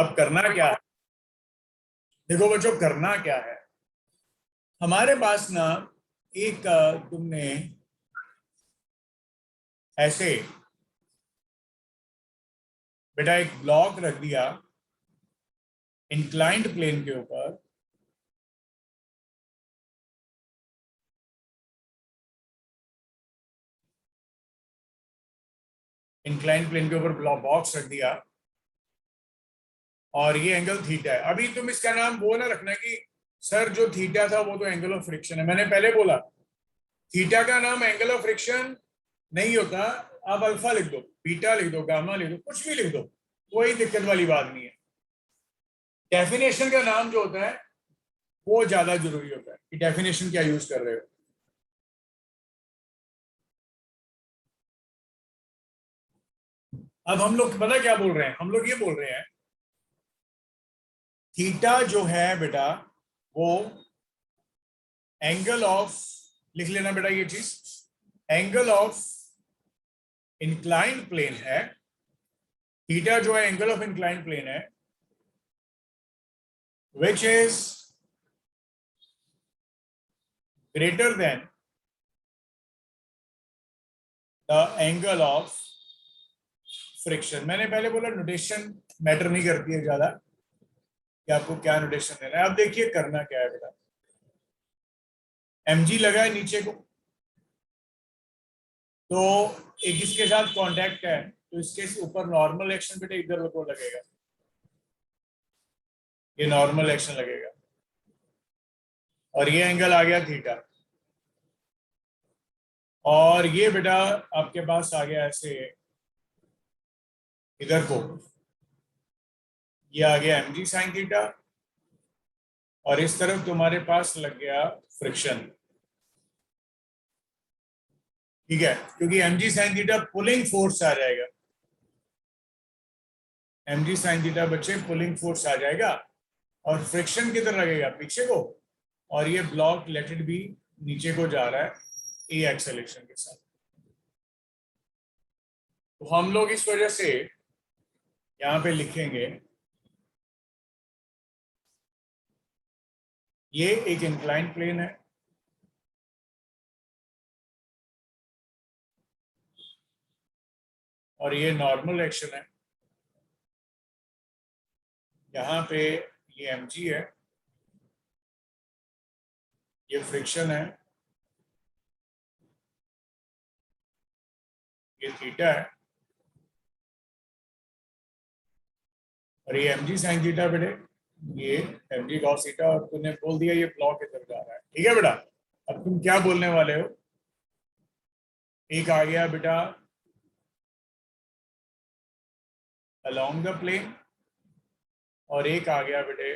अब करना क्या है, देखो बच्चों करना क्या है। हमारे पास ना एक तुमने ऐसे बेटा एक ब्लॉक रख दिया इंक्लाइंड प्लेन के ऊपर, इंक्लाइंड प्लेन के ऊपर बॉक्स रख दिया और ये एंगल थीटा है। अभी तुम इसका नाम वो ना रखना कि सर जो थीटा था वो तो एंगल ऑफ फ्रिक्शन है। मैंने पहले बोला थीटा का नाम एंगल ऑफ फ्रिक्शन नहीं होता। आप अल्फा लिख दो, बीटा लिख दो, गामा लिख दो, कुछ भी लिख दो, कोई दिक्कत वाली बात नहीं है। डेफिनेशन का नाम जो होता है वो ज्यादा जरूरी होता है कि डेफिनेशन क्या यूज कर रहे हो। अब हम लोग पता क्या बोल रहे हैं, हम लोग ये बोल रहे हैं थीटा जो है बेटा वो एंगल ऑफ, लिख लेना बेटा ये चीज, एंगल ऑफ इंक्लाइंड प्लेन है। थीटा जो है एंगल ऑफ इंक्लाइंड प्लेन है which is greater than the angle of friction. मैंने पहले बोला नोटेशन मैटर नहीं करती है ज्यादा कि आपको क्या नोटेशन देना है। अब देखिए करना क्या है बेटा, mg लगा है नीचे को, तो एक इसके साथ कांटेक्ट है तो इसके ऊपर नॉर्मल एक्शन बेटा इधर को लगेगा, ये नॉर्मल एक्शन लगेगा और ये एंगल आ गया थीटा। और ये बेटा आपके पास आ गया ऐसे इधर को, ये आ गया mg साइन थीटा और इस तरफ तुम्हारे पास लग गया फ्रिक्शन। ठीक है, क्योंकि mg sine theta pulling force आ जाएगा, mg साइन थीटा बच्चे पुलिंग फोर्स आ जाएगा और फ्रिक्शन किधर लगेगा, पीछे को, और ये ब्लॉक लेट इट बी नीचे को जा रहा है ए एक्सेलेरेशन के साथ। तो हम लोग इस वजह से यहां पे लिखेंगे ये एक इंक्लाइंड प्लेन है, और ये नॉर्मल एक्शन है। यहाँ पे ये mg है, ये फ्रिक्शन है, ये थीटा है और ये mg साइन थीटा बेटे, ये mg cos थीटा, और तूने बोल दिया ये ब्लॉक इधर जा रहा है। ठीक है बेटा, अब तुम क्या बोलने वाले हो, एक आ गया बेटा अलोंग द प्लेन और एक आ गया बेटे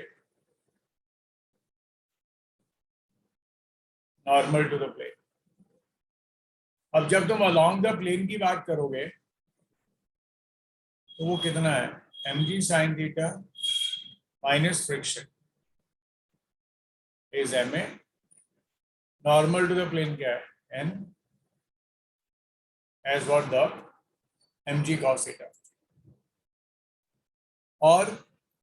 नॉर्मल टू द प्लेन। अब जब तुम अलोंग द प्लेन की बात करोगे तो वो कितना है, mg sine theta minus friction is ma, normal to the plane क्या है, n as what the mg cos theta. और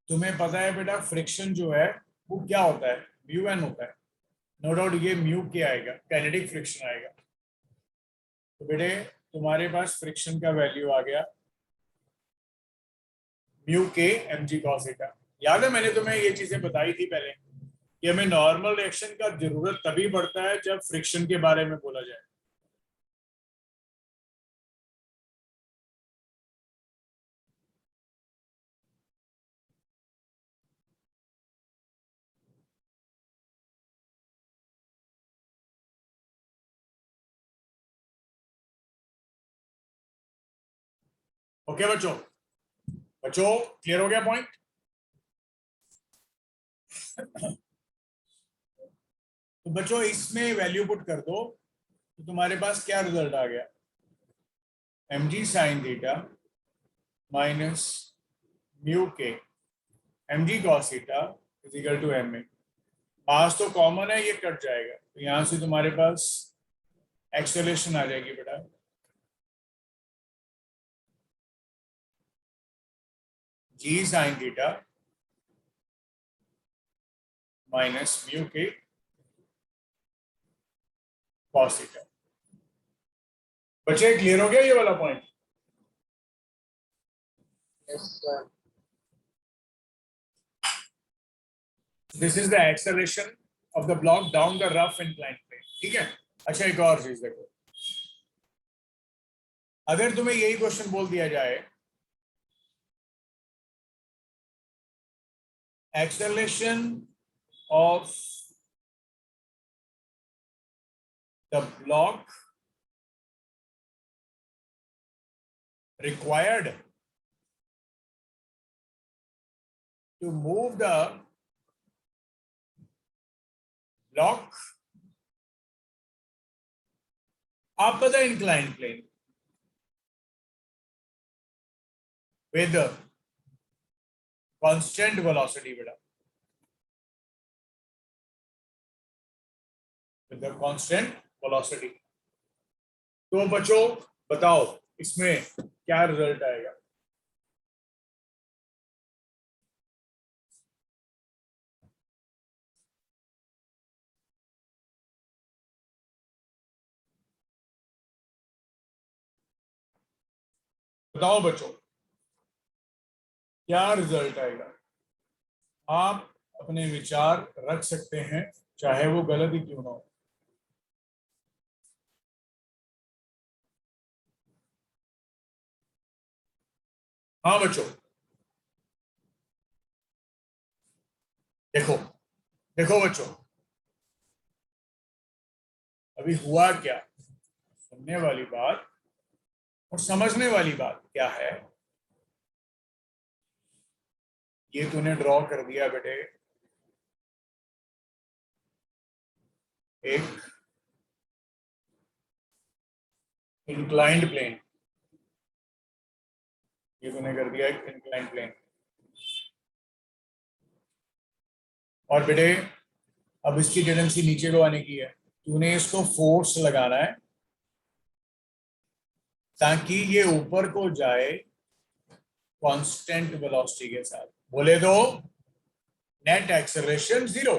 तुम्हें पता है बेटा फ्रिक्शन जो है वो क्या होता है, म्यू एन होता है। नो डाउट ये म्यू क्या आएगा, काइनेटिक फ्रिक्शन आएगा। तो बेटे तुम्हारे पास फ्रिक्शन का वैल्यू आ गया mu k mg cos theta. याद है मैंने तुम्हें ये चीजें बताई थी पहले कि हमें नॉर्मल रिएक्शन का जरूरत तभी पड़ता है जब फ्रिक्शन के बारे में बोला जाए। ओके बच्चों, बच्चों क्लियर हो गया पॉइंट। तो बच्चों इसमें वैल्यू पुट कर दो तो तुम्हारे पास क्या रिजल्ट आ गया, mg sine theta minus mu k mg cos theta is equal to ma। पास तो कॉमन है, ये कट जाएगा तो यहां से तुम्हारे पास एक्सेलरेशन आ जाएगी बेटा g sine theta minus mu k cos theta. बच्चे क्लियर हो गया ये वाला point? Yes, sir. This is the acceleration of the block down the rough inclined plane. ठीक है। अच्छा, एक और चीज देखो, अगर तुम्हें यही क्वेश्चन बोल दिया जाए acceleration of the block required to move the block up the inclined plane with the constant velocity बेटा, with the constant velocity। तो बच्चों बताओ इसमें क्या रिजल्ट आएगा? बताओ बच्चों क्या रिजल्ट आएगा? आप अपने विचार रख सकते हैं, चाहे वो गलत ही क्यों ना हो। हाँ बच्चों, देखो देखो बच्चों, अभी हुआ क्या, सुनने वाली बात और समझने वाली बात क्या है, ये तूने ड्रॉ कर दिया बेटे एक इंक्लाइंड प्लेन, ये तूने कर दिया एक इंक्लाइंड प्लेन। और बेटे अब इसकी टेंडेंसी नीचे को आने की है, तूने इसको फोर्स लगाना है ताकि ये ऊपर को जाए कांस्टेंट वेलोसिटी के साथ। बोले तो नेट एक्सेलरेशन 0।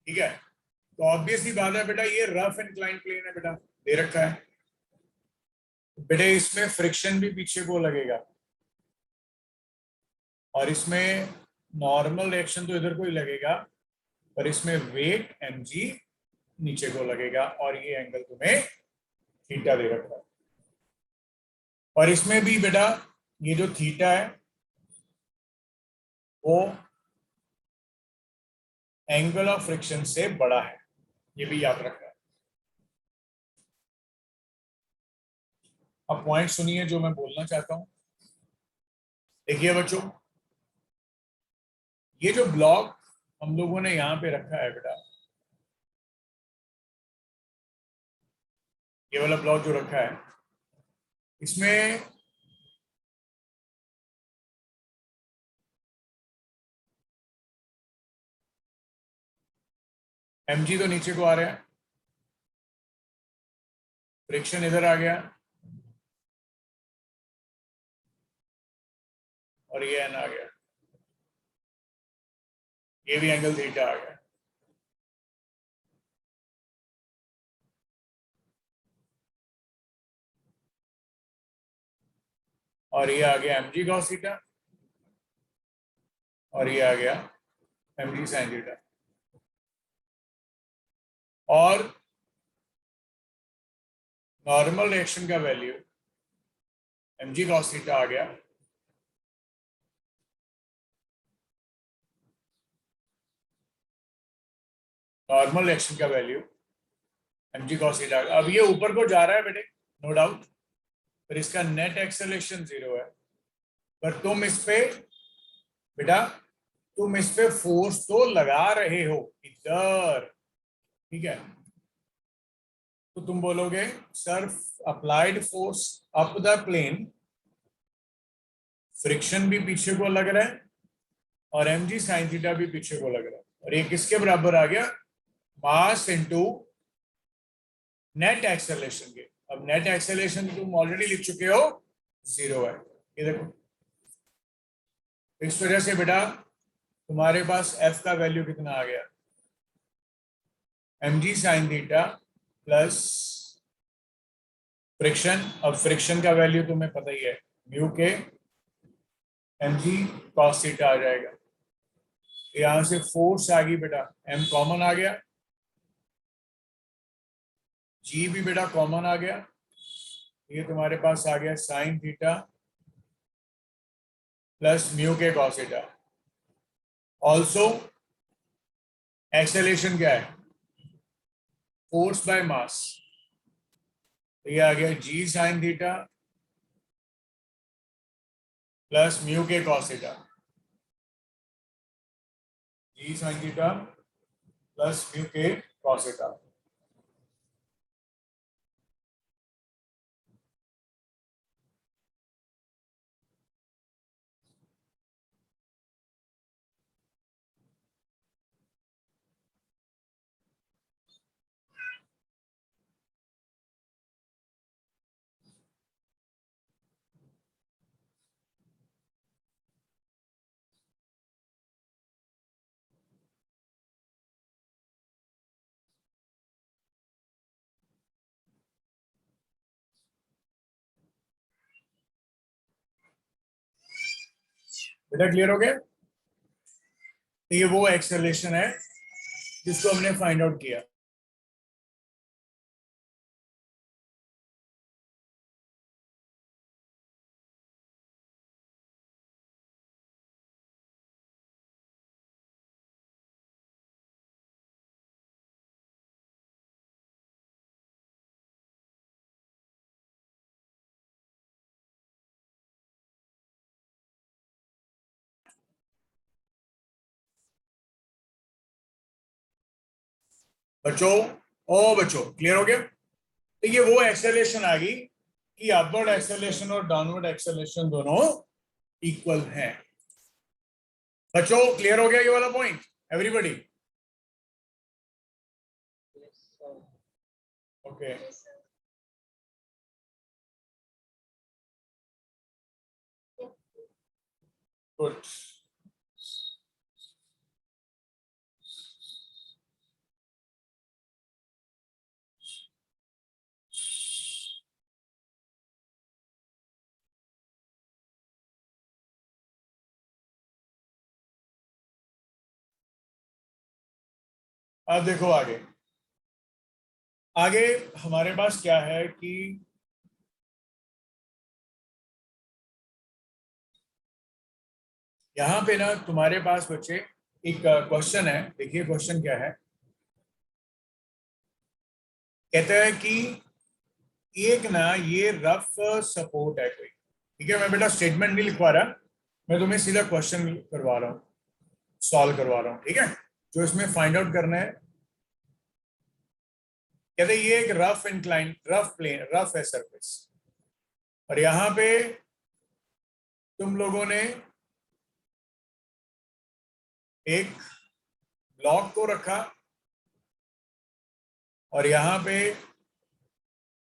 ठीक है, तो ऑब्वियसली बात है बेटा, ये रफ इंक्लाइन प्लेन है बेटा, दे रखा है बेटे, इसमें फ्रिक्शन भी पीछे को लगेगा और इसमें नॉर्मल रिएक्शन तो इधर को ही लगेगा, पर इसमें वेट mg नीचे को लगेगा और ये एंगल तुम्हें थीटा दे रखा है। और इसमें भी बेटा ये जो थीटा है वो एंगल ऑफ फ्रिक्शन से बड़ा है, ये भी याद रखना है। अब पॉइंट सुनिए जो मैं बोलना चाहता हूं। देखिए बच्चों, ये जो ब्लॉक हम लोगों ने यहां पे रखा है बेटा, ये वाला ब्लॉक जो रखा है, इसमें mg तो नीचे को आ रहा है, फ्रिक्शन इधर आ गया और ये n आ गया, ये भी एंगल थीटा आ गया। और ये आ गया mg cos थीटा और ये आ गया mg sin थीटा। और नॉर्मल रिएक्शन का वैल्यू mg cos थीटा आ गया, नॉर्मल रिएक्शन का वैल्यू mg cos थीटा। अब ये ऊपर को जा रहा है बेटे, नो डाउट, पर इसका नेट एक्सेलरेशन 0 है। पर तुम इस पे बेटा, तुम इस पे फोर्स तो लगा रहे हो इधर, ठीक है, तो तुम बोलोगे sir applied force up the plane, friction भी पीछे को लग रहा है और mg sin थीटा भी पीछे को लग रहा है, और ये किसके बराबर आ गया? मास इनटू नेट एक्सेलरेशन के। अब नेट एक्सेलरेशन तुम ऑलरेडी लिख चुके हो 0 है, ये देखो इस वजह से बेटा तुम्हारे पास एफ का वैल्यू कितना आ गया, mg sin theta plus friction. अब फ्रिक्शन का वैल्यू तुम्हें पता ही है, mu k mg cos theta आ जाएगा। यहां से फोर्स आ गई बेटा, m कॉमन आ गया, g भी बेटा कॉमन आ गया, ये तुम्हारे पास आ गया साइन थीटा प्लस म्यू के cos थीटा। ऑल्सो एक्सेलेरेशन क्या है, फोर्स बाय मास, तो ये आ गया g sine theta plus mu के cos theta, g sine theta plus mu के cos थीटा। बेटा क्लियर हो गया, तो ये वो एक्सेलरेशन है जिसको हमने फाइंड आउट किया। बच्चों, ओ बच्चों क्लियर हो गया, तो ये वो एक्सेलरेशन आ गई कि अपवर्ड एक्सेलरेशन और डाउनवर्ड एक्सेलरेशन दोनों इक्वल हैं। बच्चों क्लियर हो गया ये वाला पॉइंट, एवरीबॉडी? Okay, good. अब देखो आगे, आगे हमारे पास क्या है कि यहां पे ना तुम्हारे पास बच्चे एक क्वेश्चन है, देखिए क्वेश्चन क्या है। कहता है कि एक ना ये रफ सपोर्ट है कोई, ठीक है, मैं बेटा स्टेटमेंट नहीं लिखवा रहा, मैं तुम्हें सीधा क्वेश्चन करवा रहा हूँ, सॉल्व करवा रहा हूँ, ठीक है। जो इसमें फाइंड आउट करना है, कहते हैं ये एक rough incline, rough plane, rough है सरफेस, और यहां पे तुम लोगों ने एक ब्लॉक को रखा और यहां पे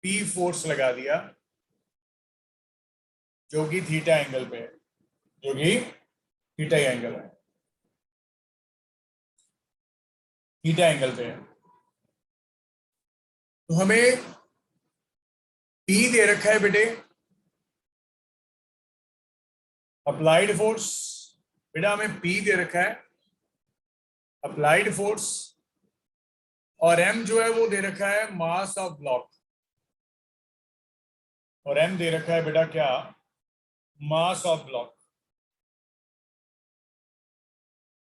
पी फोर्स लगा दिया जो कि थीटा एंगल पे है, जो कि थीटा एंगल है, थीटा एंगल पे है। तो हमें पी दे रखा है बेटे, अप्लाइड फोर्स, बेटा हमें पी दे रखा है अप्लाइड फोर्स, और एम जो है वो दे रखा है मास ऑफ ब्लॉक, और एम दे रखा है बेटा क्या, मास ऑफ ब्लॉक।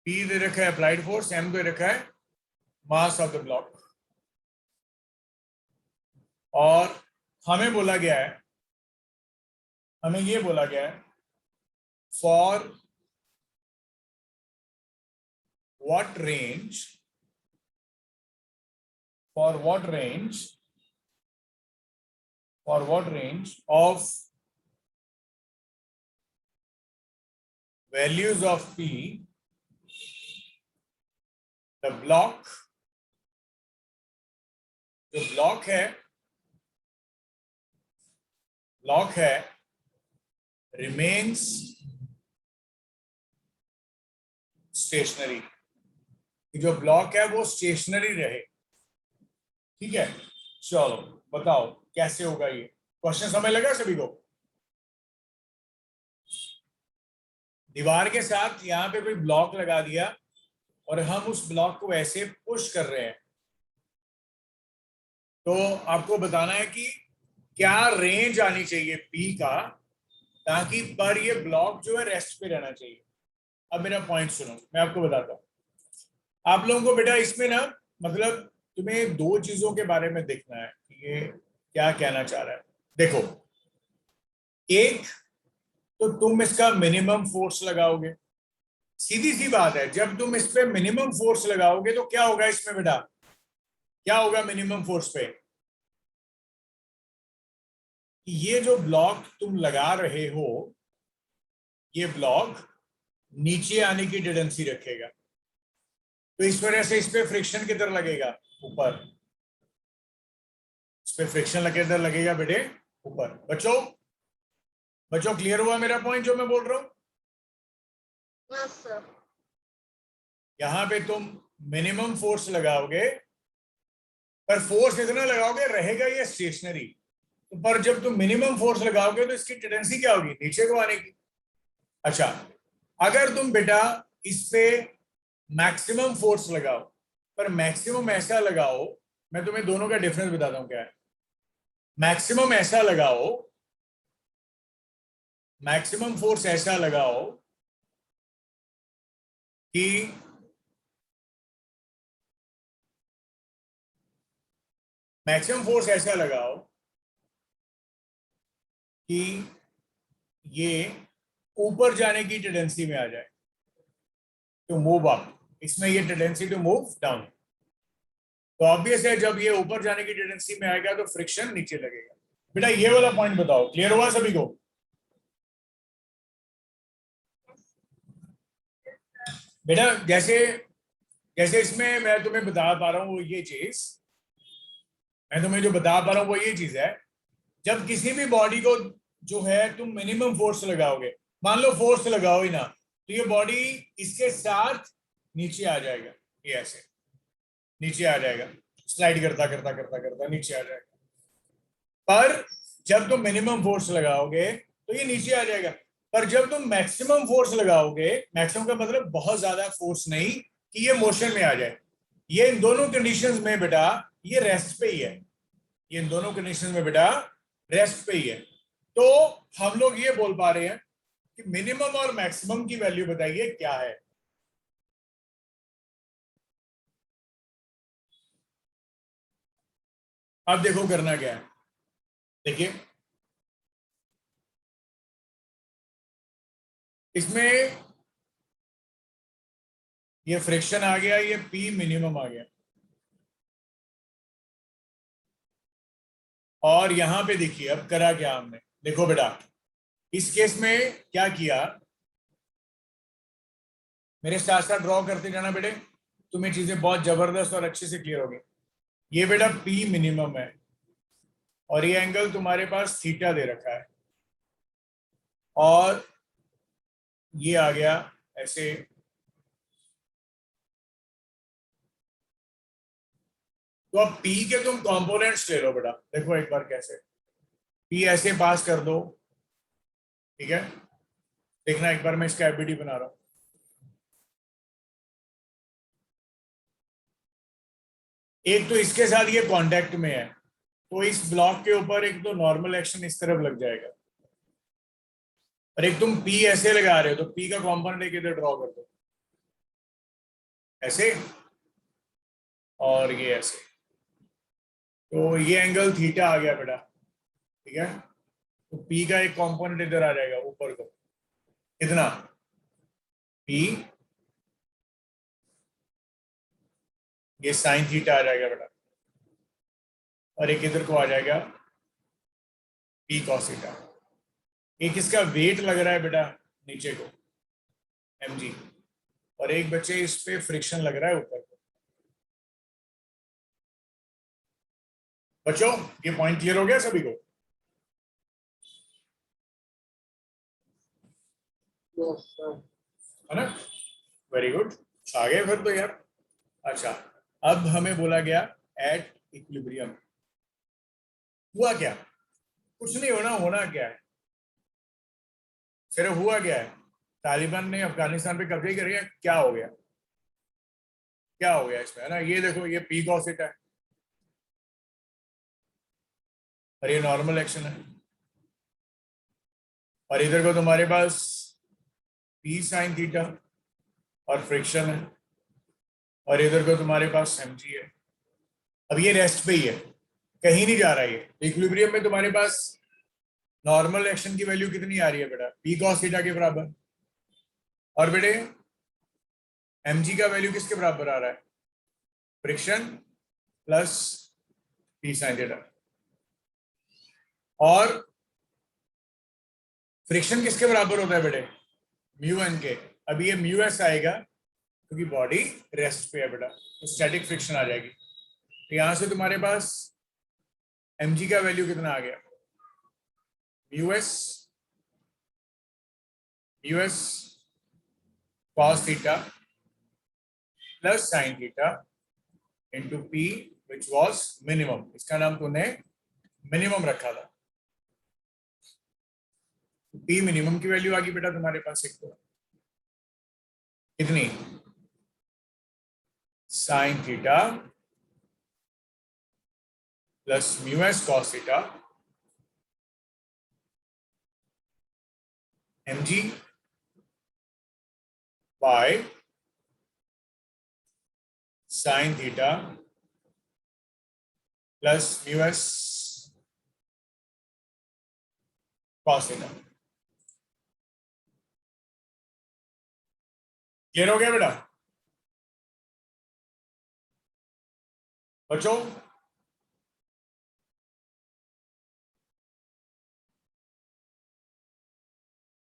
पी दे रखा है अप्लाइड फोर्स, एम दे रखा है मास ऑफ द ब्लॉक, और हमें बोला गया है, हमें ये बोला गया है for what range, for what range, for what range of values of P the block, जो ब्लॉक है remains स्टेशनरी, जो ब्लॉक है वो स्टेशनरी रहे। ठीक है, चलो बताओ कैसे होगा ये क्वेश्चन, समझ लगा सभी को? दीवार के साथ यहाँ पे कोई ब्लॉक लगा दिया और हम उस ब्लॉक को ऐसे पुश कर रहे हैं, तो आपको बताना है कि क्या रेंज आनी चाहिए पी का, ताकि पर ये ब्लॉक जो है रेस्ट पे रहना चाहिए। अब मेरा पॉइंट सुनो, मैं आपको बताता हूँ। आप लोगों को बेटा इसमें ना, मतलब तुम्हें दो चीजों के बारे में देखना है कि ये क्या कहना चाह रहा है। देखो, एक तो तुम इसका मिनिमम फोर्स लगाओगे, सीधी सी बात है, जब तुम इस पे मिनिमम फोर्स लगाओगे तो क्या होगा इसमें बेटा, क्या होगा मिनिमम फोर्स पे? ये जो ब्लॉक तुम लगा रहे हो, ये ब्लॉक नीचे आने की टेंडेंसी रखेगा, तो इस वजह से इस पे फ्रिक्शन किधर लगेगा, ऊपर। इस पे फ्रिक्शन किधर लगेगा बेटे, ऊपर। बच्चों, बच्चों क्लियर हुआ मेरा पॉइंट जो मैं बोल रहा हूं? Yes sir. यहां पे तुम मिनिमम फोर्स लगाओगे, पर फोर्स इतना लगाओगे रहेगा ये स्टेशनरी, तो पर जब तुम मिनिमम फोर्स लगाओगे तो इसकी टेंडेंसी क्या होगी, नीचे को आने की। अच्छा, अगर तुम बेटा इस पे मैक्सिमम फोर्स लगाओ, पर मैक्सिमम ऐसा लगाओ, मैं तुम्हें दोनों का डिफरेंस बताता हूं क्या है। मैक्सिमम ऐसा लगाओ, मैक्सिमम फोर्स ऐसा लगाओ कि मैक्सिमम फोर्स ऐसा लगाओ कि ये ऊपर जाने की टेंडेंसी में आ जाए, टू मूव अप, इसमें ये टेंडेंसी टू मूव डाउन। तो ऑब्वियस है जब ये ऊपर जाने की टेंडेंसी में आएगा तो फ्रिक्शन नीचे लगेगा। बेटा ये वाला पॉइंट बताओ, क्लियर हुआ सभी को? बेटा जैसे जैसे इसमें मैं तुम्हें बता पा रहा हूं वो ये चीज, मैं तुम्हें जो बता पा रहा हूं वो ये चीज है, जब किसी भी बॉडी को जो है तुम मिनिमम फोर्स लगाओगे, मान लो फोर्स लगाओ ही ना, तो ये बॉडी इसके साथ नीचे आ जाएगा, ये ऐसे नीचे आ जाएगा, स्लाइड करता करता करता करता नीचे आ जाएगा। पर जब तुम मिनिमम फोर्स लगाओगे तो ये नीचे आ जाएगा, पर जब तुम मैक्सिमम फोर्स लगाओगे, मैक्सिमम का मतलब बहुत ज्यादा फोर्स नहीं कि ये मोशन में आ जाए, ये इन दोनों कंडीशंस में बेटा ये रेस्ट पे ही है, ये इन दोनों कंडीशंस में बेटा रेस्ट पे ही है। तो हम लोग ये बोल पा रहे हैं कि मिनिमम और मैक्सिमम की वैल्यू बताइए क्या है। अब देखो करना क्या है, देखिए इसमें ये फ्रिक्शन आ गया, ये पी मिनिमम आ गया, और यहां पे देखिए अब करा क्या हमने, देखो बेटा इस केस में क्या किया, मेरे साथ साथ ड्रॉ करते जाना बेटे, तुम्हें चीजें बहुत जबरदस्त और अच्छे से क्लियर होगी। ये बेटा पी मिनिमम है और ये एंगल तुम्हारे पास थीटा दे रखा है, और ये आ गया ऐसे, तो अब पी के तुम कंपोनेंट्स ले लो बेटा, देखो एक बार कैसे, पी ऐसे पास कर दो, ठीक है, देखना एक बार मैं इसका एबीडी बना रहा हूं। एक तो इसके साथ ये कांटेक्ट में है, तो इस ब्लॉक के ऊपर एक तो नॉर्मल एक्शन इस तरफ लग जाएगा, और एक तुम पी ऐसे लगा रहे हो, तो पी का कॉम्पोनेंट एक इधर ड्रॉ कर दो ऐसे, और ये ऐसे, तो ये एंगल थीटा आ गया बेटा, ठीक है। तो पी का एक कंपोनेंट इधर आ जाएगा ऊपर को, कितना, पी, ये साइन थीटा आ जाएगा बेटा, और एक इधर को आ जाएगा पी कॉस थीटा। एक इसका वेट लग रहा है बेटा नीचे को, mg, और एक बच्चे इस पे फ्रिक्शन लग रहा है ऊपर को। बच्चों ये पॉइंट क्लियर हो गया सभी को? Yes sir. है ना? वेरी गुड, आ गए फिर तो यार। अच्छा, अब हमें बोला गया एट इक्विलिब्रियम, हुआ क्या? कुछ नहीं होना, होना क्या है? सिर्फ हुआ क्या है? तालिबान ने अफगानिस्तान पे कब्जे कर लिया, क्या हो गया? क्या हो गया इसमें, है ना? ये देखो, ये पी कॉस है और ये नॉर्मल एक्शन है, और इधर को तुम्हारे पास पी साइन थीटा और फ्रिक्शन है, और इधर को तुम्हारे पास एम जी है। अब ये रेस्ट पे ही है, कहीं नहीं जा रहा है। ये इक्विलिब्रियम में तुम्हारे पास नॉर्मल एक्शन की वैल्यू कितनी आ रही है बेटा? पी कॉस थीटा के बराबर। और बेटे एम जी का वैल्यू किसके बराबर आ रहा है? Friction plus P sine theta. और फ्रिक्शन किसके बराबर होता है बेटे? म्यू एन के। अब ये म्यू एस आएगा क्योंकि बॉडी रेस्ट पे है बेटा, तो स्टैटिक फ्रिक्शन आ जाएगी। तो यहां से तुम्हारे पास एम जी का वैल्यू कितना आ गया? Mu s cos theta plus sine theta into P which was minimum. इसका नाम तूने मिनिमम रखा था, पी मिनिमम की वैल्यू आ गई बेटा तुम्हारे पास एक तो कितनी? Sine theta plus mu s cos theta m ji by sine theta plus mu s cos theta. Clear हो गया बेटा बच्चों?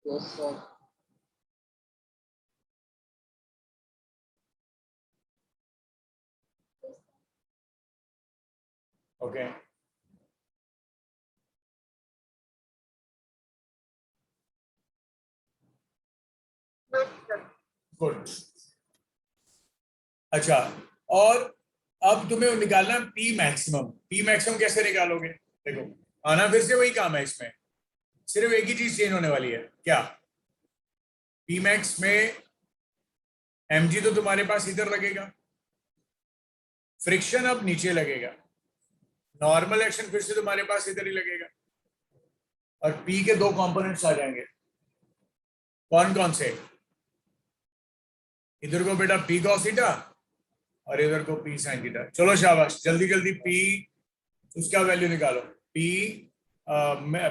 Yes, sir. Okay, Yes, sir. Good. अच्छा, और अब तुम्हें निकालना पी मैक्सिमम। पी मैक्सिमम कैसे निकालोगे? देखो, आना फिर से वही काम है इसमें, सिर्फ एक ही चीज चेंज होने वाली है। क्या? पी मैक्स में एम जी तो तुम्हारे पास इधर लगेगा, फ्रिक्शन अब नीचे लगेगा, नॉर्मल एक्शन फिर से तुम्हारे पास इधर ही लगेगा, और पी के दो कंपोनेंट्स आ जाएंगे। कौन कौन से? इधर को बेटा पी कॉस थीटा और इधर को पी साइन थीटा। चलो शाबाश, जल्दी जल्दी पी उसका वैल्यू निकालो, पी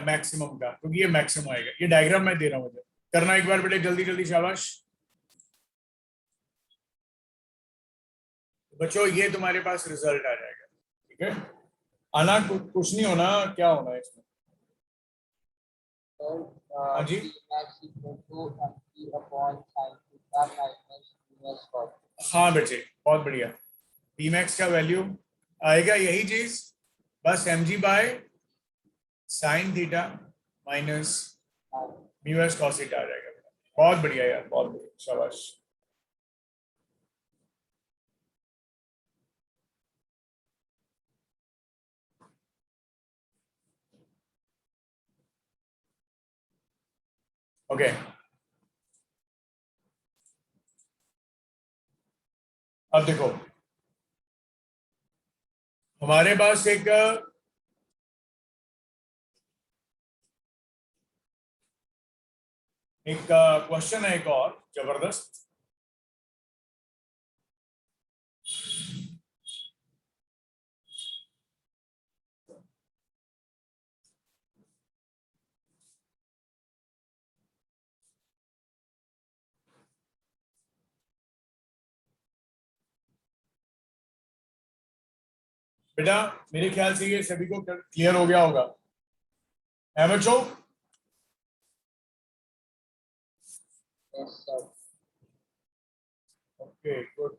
मैक्सिमम का, क्योंकि ये मैक्सिमम आएगा। ये डायग्राम मैं दे रहा हूं, मुझे करना एक बार बेटे, जल्दी जल्दी, शाबाश बच्चों। ये तुम्हारे पास रिजल्ट आ जाएगा, ठीक है? आना कुछ नहीं होना, क्या होना है इसमें? हाँ जी, Max equal to mp upon sin theta minus us cos. हाँ बेटे, बहुत बढ़िया। पी मैक्स का वैल्यू आएगा यही चीज, बस M ji by sine theta minus mu S cos theta आ जाएगा। बहुत बढ़िया यार, बहुत बढ़िया, शाबाश। ओके, अब देखो, हमारे पास एक क्वेश्चन है, एक और जबरदस्त। बेटा मेरे ख्याल से ये सभी को क्लियर हो गया होगा, है बच्चों? Yes, sir. Okay, good.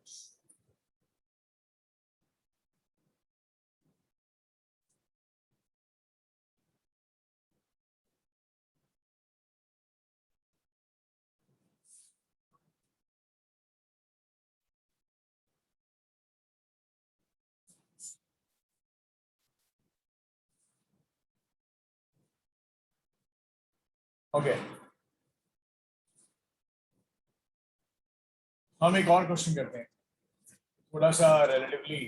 Okay, हम एक और क्वेश्चन करते हैं, थोड़ा सा रिलेटिवली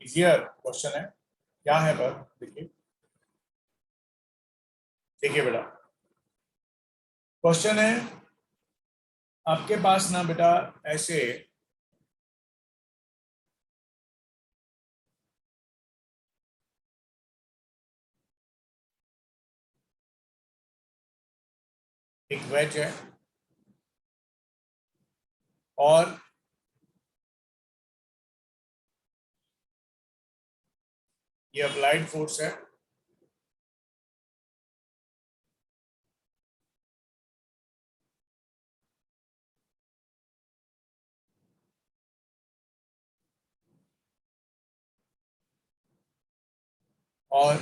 इजियर क्वेश्चन है। क्या है पर देखिए, देखिए बेटा, क्वेश्चन है आपके पास ना बेटा ऐसे एक वेज है और ये अप्लाइड फोर्स है, और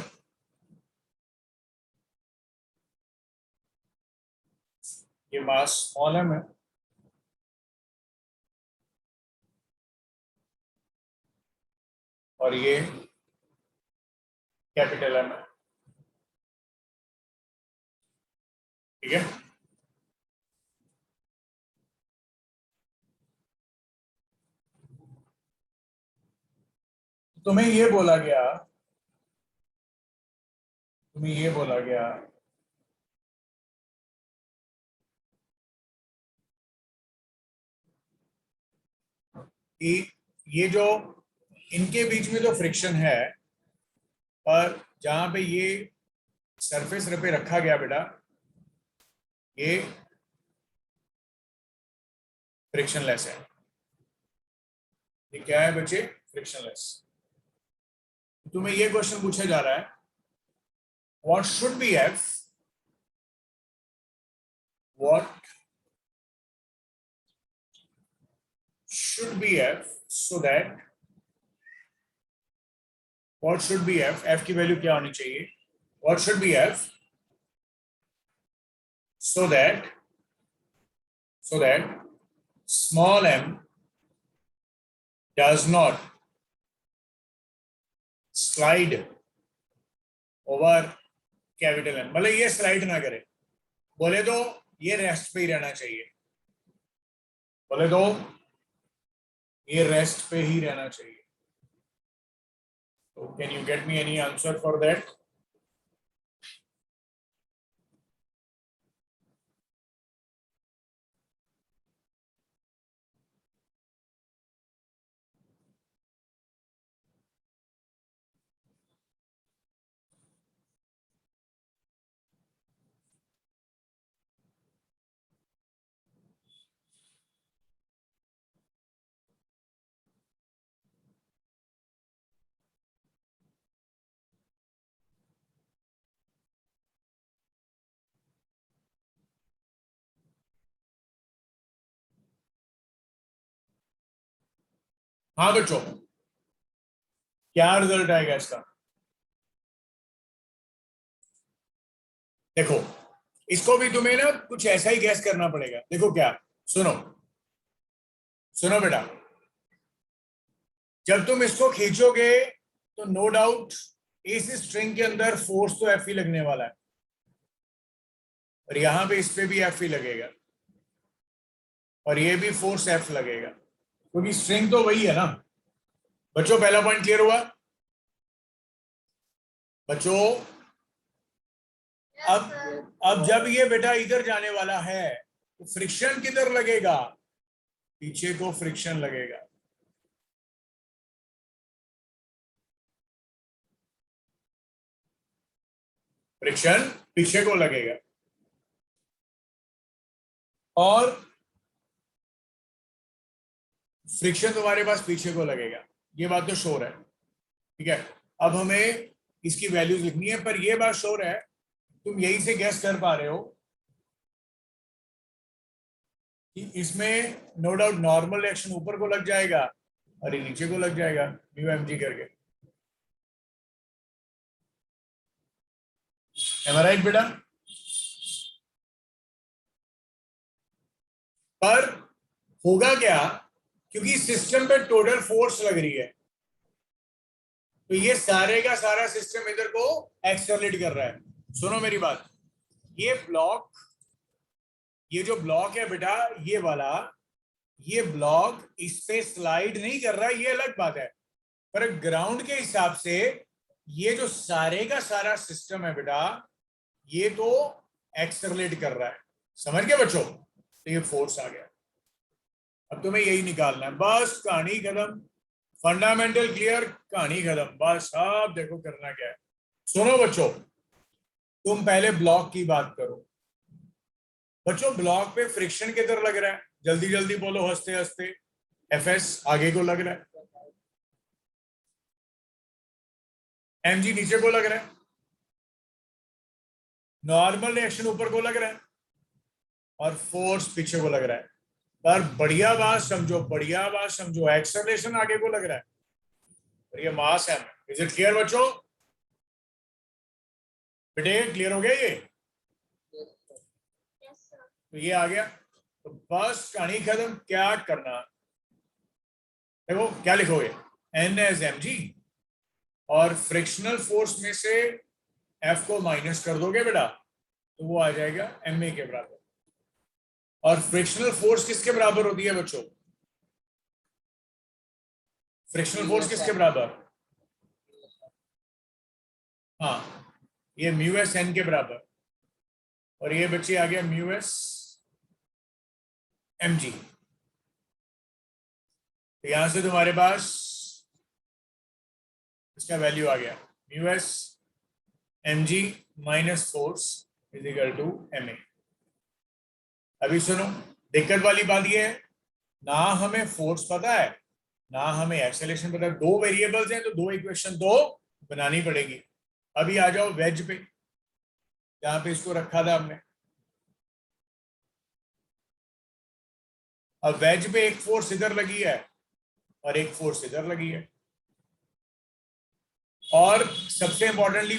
ये मास स्मॉल एम है, और ये कैपिटल एम है। ठीक है, तुम्हें ये बोला गया, तुम्हें ये बोला गया कि ये जो इनके बीच में जो फ्रिक्शन है, पर जहां पे ये सरफेस पे रखा गया बेटा, ये फ्रिक्शनलेस है। ये क्या है बच्चे? फ्रिक्शनलेस। तुम्हें ये क्वेश्चन पूछा जा रहा है, what should be F, what should be f so that, what should be f की वैल्यू क्या होनी चाहिए, what should be f so that small m does not slide over capital M। मतलब ये स्लाइड ना करे, बोले तो ये रेस्ट पे ही रहना चाहिए, बोले तो ये रेस्ट पे ही रहना चाहिए। तो can you get me any answer for that? हाँ बच्चों, क्या रिजल्ट आएगा इसका? देखो, इसको भी तुम्हें ना कुछ ऐसा ही गैस करना पड़ेगा। देखो क्या, सुनो सुनो बेटा, जब तुम इसको खींचोगे तो नो डाउट इस स्ट्रिंग के अंदर फोर्स तो एफ ही लगने वाला है, और यहां पे इस पे भी एफ ही लगेगा, और ये भी फोर्स एफ लगेगा, क्योंकि स्ट्रिंग तो वही है ना बच्चों। पहला पॉइंट क्लियर हुआ बच्चों? अब जब ये बेटा इधर जाने वाला है तो फ्रिक्शन किधर लगेगा? पीछे को फ्रिक्शन लगेगा। फ्रिक्शन पीछे को लगेगा, और फ्रिक्शन तुम्हारे पास पीछे को लगेगा, ये बात तो श्योर है। ठीक है, अब हमें इसकी वैल्यूज लिखनी है, पर ये बात श्योर है, तुम यही से गैस कर पा रहे हो कि इसमें नो डाउट नॉर्मल रिएक्शन ऊपर को लग जाएगा और ये नीचे को लग जाएगा म्यू एम जी करके। एम आई राइट बेटा? पर होगा क्या, क्योंकि सिस्टम पे टोटल फोर्स लग रही है, तो ये सारे का सारा सिस्टम इधर को एक्सेलरेट कर रहा है। सुनो मेरी बात, ये ब्लॉक, ये जो ब्लॉक है बेटा ये वाला, ये ब्लॉक इस पे स्लाइड नहीं कर रहा, ये अलग बात है, पर ग्राउंड के हिसाब से ये जो सारे का सारा सिस्टम है बेटा ये तो एक्सेलरेट कर रहा है। समझ गए बच्चों? तो ये फोर्स आ गया। अब तुम्हें यही निकालना है, बस कहानी खत्म, फंडामेंटल क्लियर, कहानी खत्म, बस अब देखो करना क्या है। सुनो बच्चों, तुम पहले ब्लॉक की बात करो। बच्चों ब्लॉक पे फ्रिक्शन किधर लग रहा है? जल्दी जल्दी बोलो हंसते हंसते। एफएस आगे को लग रहा है, एमजी नीचे को लग रहा है, नॉर्मल रिएक्शन ऊपर को लग रहा है, और फोर्स पीछे को लग रहा है। पर बढ़िया बात समझो, बढ़िया बात समझो, एक्सेलरेशन आगे को लग रहा है, और ये मास है। इज इट क्लियर बच्चों? बेटे क्लियर हो गया ये? तो ये आ गया, तो बस कहानी खत्म। क्या करना, देखो क्या लिखोगे, एन एज एम जी, और फ्रिक्शनल फोर्स में से एफ को माइनस कर दोगे बेटा, तो वो आ जाएगा एम ए के बराबर। और फ्रिक्शनल फोर्स किसके बराबर होती है बच्चों? फ्रिक्शनल फोर्स किसके बराबर? हाँ, ये म्यू एस एन के बराबर, और ये बच्चे आ गया म्यू एस एम जी। तो यहां से तुम्हारे पास इसका वैल्यू आ गया, mu s m g minus force is equal to m a. अभी सुनो, दिक्कत वाली बात ये है, ना हमें फोर्स पता है ना हमें एक्सेलरेशन पता है, दो वेरिएबल्स हैं तो दो इक्वेशन तो बनानी पड़ेगी। अभी आ जाओ वेज पे, जहां पे इसको रखा था हमने। अब वेज पे एक फोर्स इधर लगी है और एक फोर्स इधर लगी है, और सबसे इंपॉर्टेंटली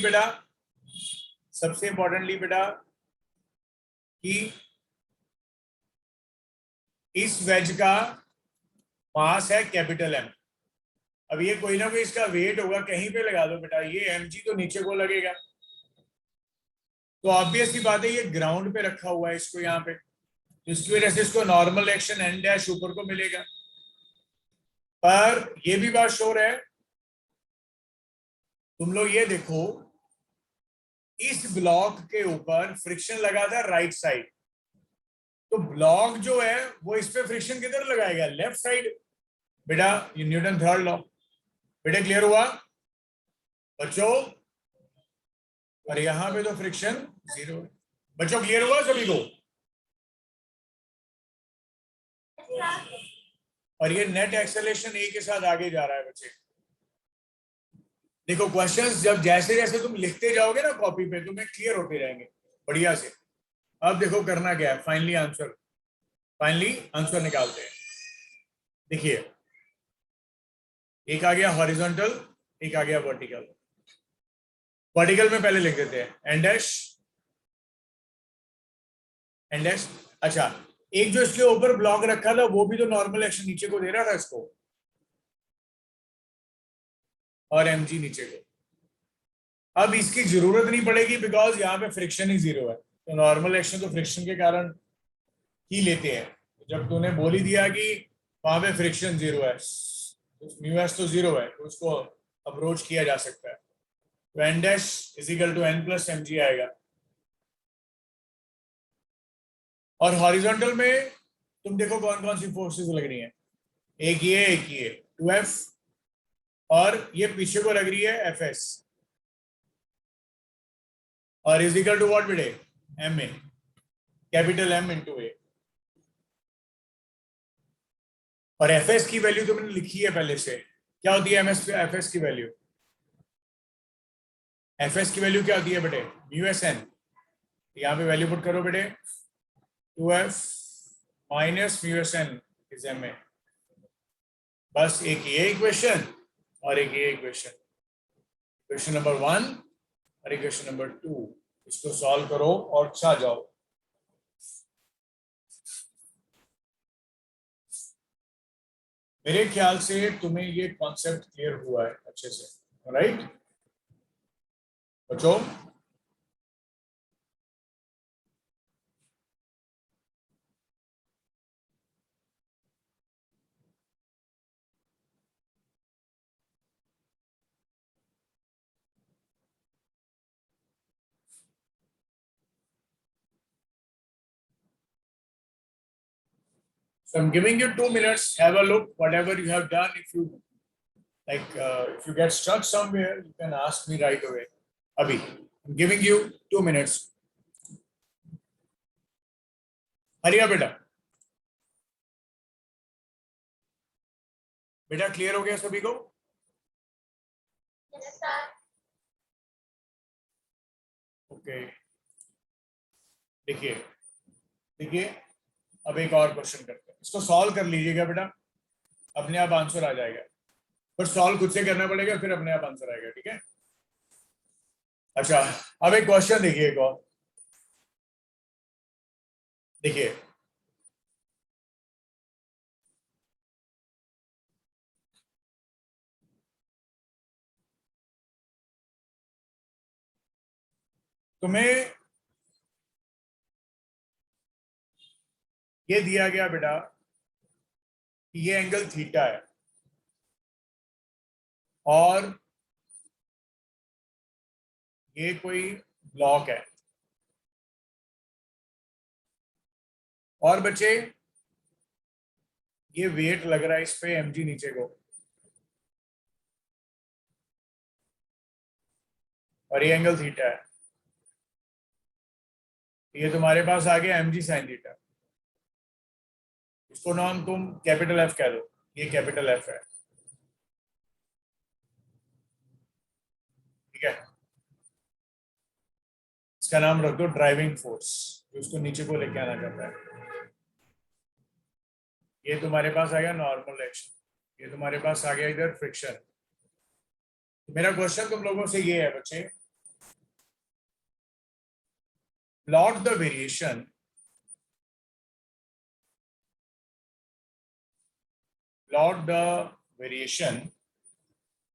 बेटा कि इस वेज का मास है कैपिटल एम। अब ये कोई ना कोई इसका वेट होगा, कहीं पे लगा दो बेटा, ये एम जी तो नीचे को लगेगा, तो ऑब्वियस सी बात है ये ग्राउंड पे रखा हुआ है इसको यहाँ पे, जिसकी वजह से इसको नॉर्मल एक्शन एन डैश ऊपर को मिलेगा। पर ये भी बात श्योर है, तुम लोग ये देखो, इस ब्लॉक के ऊपर फ्रिक्शन लगा था राइट साइड, तो ब्लॉक जो है वो इस पे फ्रिक्शन किधर लगाएगा? Left side. बेटा ये न्यूटन थर्ड लॉ, बेटा क्लियर हुआ बच्चों? और यहां पे तो फ्रिक्शन जीरो है। बच्चों क्लियर हुआ सभी को? और ये नेट एक्सेलरेशन ए के साथ आगे जा रहा है बच्चे। देखो क्वेश्चंस जब जैसे जैसे तुम लिखते जाओगे ना कॉपी पे, तुम्हें क्लियर होते जाएंगे बढ़िया से। अब देखो करना क्या है, फाइनली आंसर निकालते हैं। देखिए, एक आ गया हॉरिजॉन्टल, एक आ गया वर्टिकल। वर्टिकल में पहले लिख देते हैं एन डैश, अच्छा एक जो इसके ऊपर ब्लॉक रखा था वो भी तो नॉर्मल एक्शन नीचे को दे रहा था इसको, और एमजी नीचे को। अब इसकी जरूरत नहीं पड़ेगी बिकॉज यहाँ पे फ्रिक्शन ही जीरो है, तो नॉर्मल एक्शन तो फ्रिक्शन के कारण ही लेते हैं। जब तूने बोल ही दिया कि वहां पे फ्रिक्शन जीरो है, म्यू एस तो जीरो है, तो उसको अप्रोच किया जा सकता है। तो N dash is equal to N plus m g आएगा। और हॉरिजॉन्टल में तुम देखो कौन कौन सी फोर्सेस लग रही हैं, एक ये 2F, और ये पीछे को लग रही है एफएस, और इज इक्वल टू व्हाट बेटे? M A, capital M into A. और एफएस की वैल्यू तो मैंने लिखी है पहले से, क्या होती है एमएस एफएस की वैल्यू? एफएस की वैल्यू क्या होती है बेटे? Mu s N. यहाँ पे वैल्यू पुट करो बेटे, 2F minus mu s N is m a. बस एक ये इक्वेशन और एक ये इक्वेशन, इक्वेशन नंबर 1 और इक्वेशन नंबर 2, इसको सॉल्व करो और छा जाओ। मेरे ख्याल से तुम्हें ये कॉन्सेप्ट क्लियर हुआ है अच्छे से, राइट बच्चों? So I'm giving you 2 minutes. Have a look, whatever you have done. If you if you get stuck somewhere, you can ask me right away. Abhi, I'm giving you 2 minutes. हरिया बेटा, बेटा clear हो गया सभी को? Okay, देखिए देखिए, अब एक और क्वेश्चन करते हैं, इसको सॉल्व कर लीजिएगा बेटा, अपने आप आंसर आ जाएगा, पर सॉल्व खुद से करना पड़ेगा, फिर अपने आप आंसर आएगा, ठीक है? अच्छा, अब एक क्वेश्चन देखिए, एक और देखिए, तुम्हें ये दिया गया बेटा कि ये एंगल थीटा है और ये कोई ब्लॉक है, और बच्चे ये वेट लग रहा है इस पे mg नीचे को, और ये एंगल थीटा है, ये तुम्हारे पास आ गया mg sin थीटा, इसको नाम तुम कैपिटल F कह दो, ये कैपिटल F है, ठीक है? इसका नाम रख दो ड्राइविंग फोर्स, जो उसको नीचे को लेके आना चाहता है। ये तुम्हारे पास आ गया नॉर्मल एक्शन, ये तुम्हारे पास आ गया इधर फ्रिक्शन। मेरा क्वेश्चन तुम लोगों से ये है बच्चे, plot the variation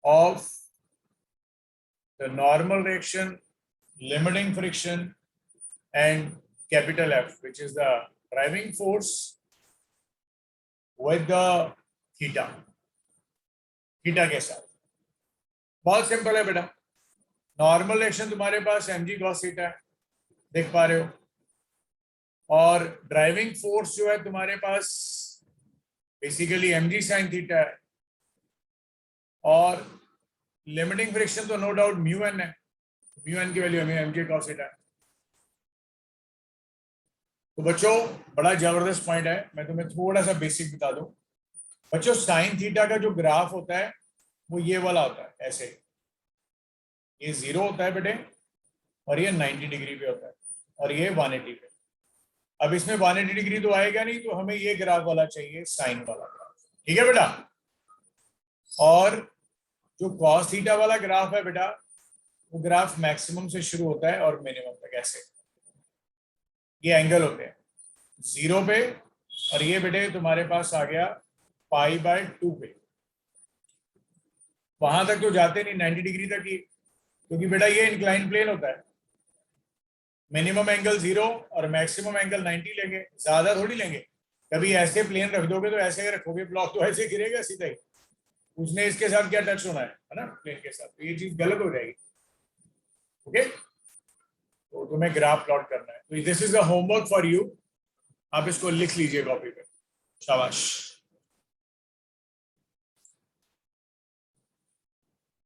of the normal reaction, limiting friction, and capital F, which is the driving force, with the theta के साथ। बहुत सिंपल है बेटा, नॉर्मल रिएक्शन तुम्हारे पास mg cos थीटा है, देख पा रहे हो, और ड्राइविंग फोर्स जो है तुम्हारे पास बेसिकली mg sin थीटा है, और लिमिटिंग फ्रिक्शन तो नो डाउट म्यू एन है, म्यू एन की वैल्यू हमें mg cos थीटा है। तो बच्चों बड़ा जबरदस्त पॉइंट है, मैं तुम्हें थोड़ा सा बेसिक बता दूं बच्चों, साइन थीटा का जो ग्राफ होता है वो ये वाला होता है, ऐसे ये 0 होता है बेटे, और ये 90 डिग्री पे होता है, और ये 180 पे। अब इसमें 180 डिग्री तो आएगा नहीं, तो हमें ये ग्राफ वाला चाहिए, साइन वाला ग्राफ, ठीक है बेटा? और जो कॉस थीटा वाला ग्राफ है बेटा, वो ग्राफ मैक्सिमम से शुरू होता है और मिनिमम तक, ऐसे ये एंगल होते हैं 0 पे, और ये बेटे तुम्हारे पास आ गया π/2 पे, वहां तक तो जाते नहीं 90 डिग्री तक ही, क्योंकि बेटा ये इंक्लाइन प्लेन होता है, मिनिमम एंगल 0 और मैक्सिमम एंगल 90 लेंगे, ज्यादा थोड़ी लेंगे। कभी ऐसे प्लेन रख दोगे तो ऐसे रखोगे, ब्लॉक तो ऐसे गिरेगा सीधा ही, उसने इसके साथ क्या टच होना है ना, प्लेन के साथ, तो ये चीज गलत हो जाएगी। ओके, तो तुम्हें ग्राफ प्लॉट करना है, तो this is the homework for you, आप इसको लिख लीजिए कॉपी पे, शाबाश।